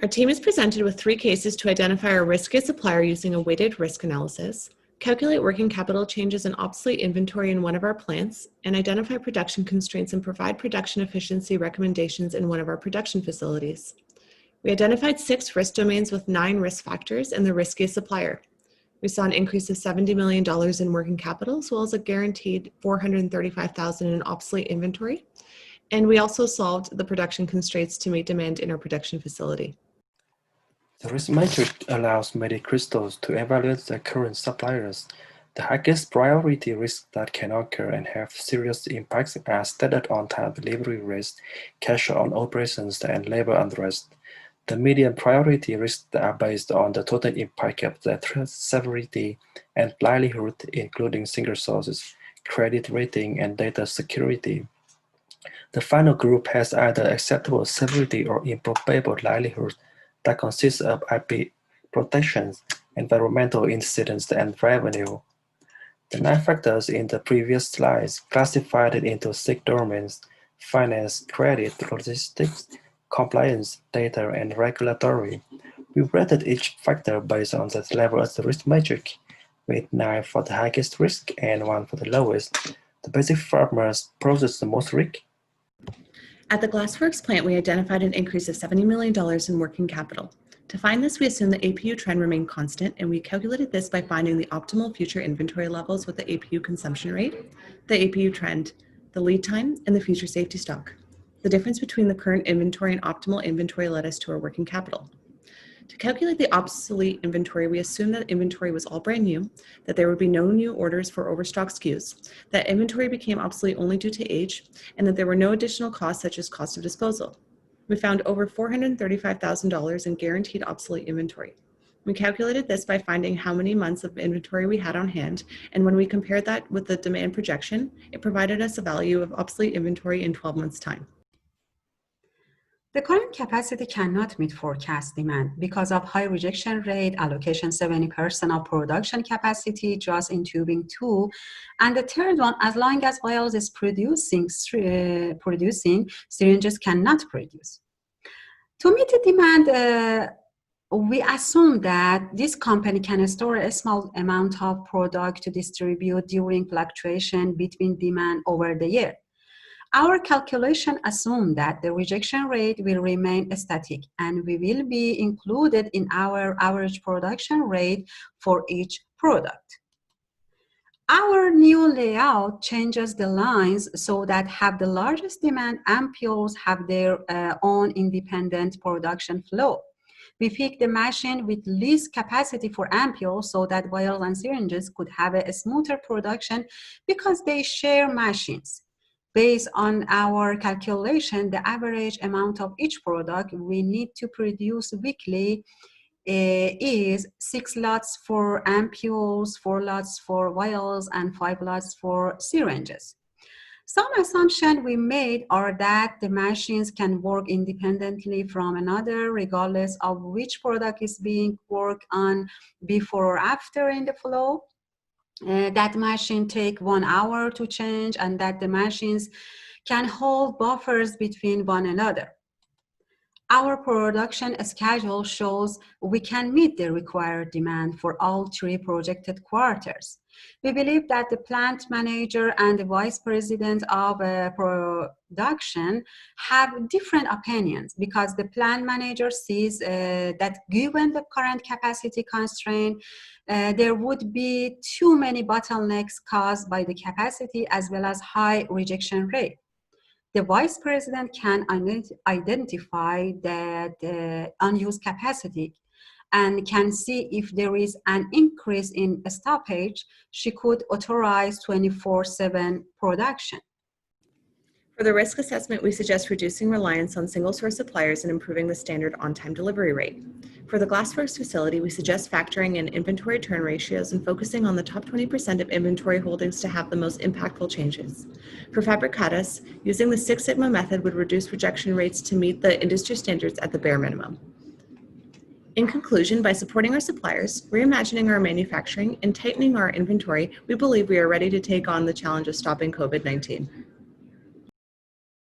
Our team is presented with 3 cases to identify our riskiest supplier using a weighted risk analysis, calculate working capital changes and obsolete inventory in one of our plants, and identify production constraints and provide production efficiency recommendations in one of our production facilities. We identified 6 risk domains with 9 risk factors and the riskiest supplier. We saw an increase of $70 million in working capital, as well as a guaranteed $435,000 in obsolete inventory. And we also solved the production constraints to meet demand in our production facility. The risk matrix allows MediCrystals to evaluate the current suppliers. The highest priority risks that can occur and have serious impacts are standard on-time delivery risk, cash on operations, and labor unrest. The medium priority risks are based on the total impact of the threat severity and likelihood, including single sources, credit rating, and data security. The final group has either acceptable severity or improbable likelihood that consists of IP protections, environmental incidents, and revenue. The 9 factors in the previous slides classified it into 6 domains: finance, credit, logistics, compliance, data, and regulatory. We rated each factor based on the level of the risk matrix, with 9 for the highest risk and 1 for the lowest. The basic farmers poses the most risk. At the Glassworks plant, we identified an increase of $70 million in working capital. To find this, we assumed the APU trend remained constant, and we calculated this by finding the optimal future inventory levels with the APU consumption rate, the APU trend, the lead time, and the future safety stock. The difference between the current inventory and optimal inventory led us to our working capital. To calculate the obsolete inventory, we assumed that inventory was all brand new, that there would be no new orders for overstocked SKUs, that inventory became obsolete only due to age, and that there were no additional costs such as cost of disposal. We found over $435,000 in guaranteed obsolete inventory. We calculated this by finding how many months of inventory we had on hand, and when we compared that with the demand projection, it provided us a value of obsolete inventory in 12 months' time. The current capacity cannot meet forecast demand because of high rejection rate, allocation 70% of production capacity just in tubing 2, and the third one, as long as vials is producing, syringes cannot produce. To meet the demand, we assume that this company can store a small amount of product to distribute during fluctuation between demand over the year. Our calculation assumes that the rejection rate will remain static and we will be included in our average production rate for each product. Our new layout changes the lines so that have the largest demand ampoules have their own independent production flow. We picked the machine with least capacity for ampoules so that vials and syringes could have a smoother production because they share machines. Based on our calculation, the average amount of each product we need to produce weekly is 6 lots for ampoules, 4 lots for vials, and 5 lots for syringes. Some assumptions we made are that the machines can work independently from another regardless of which product is being worked on before or after in the flow. That machine take 1 hour to change, and that the machines can hold buffers between one another. Our production schedule shows we can meet the required demand for all 3 projected quarters. We believe that the plant manager and the vice president of production have different opinions because the plant manager sees that given the current capacity constraint, there would be too many bottlenecks caused by the capacity as well as high rejection rate. The vice president can identify that unused capacity and can see if there is an increase in stoppage. She could authorize 24/7 production. For the risk assessment, we suggest reducing reliance on single-source suppliers and improving the standard on-time delivery rate. For the Glassworks facility, we suggest factoring in inventory turn ratios and focusing on the top 20% of inventory holdings to have the most impactful changes. For Fabricatas, using the Six Sigma method would reduce rejection rates to meet the industry standards at the bare minimum. In conclusion, by supporting our suppliers, reimagining our manufacturing, and tightening our inventory, we believe we are ready to take on the challenge of stopping COVID-19.